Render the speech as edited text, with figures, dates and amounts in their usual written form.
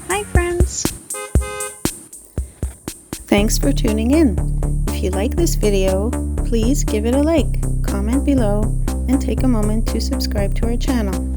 Hi friends! Thanks for tuning in. If you like this video, please give it a like, comment below, and take a moment to subscribe to our channel.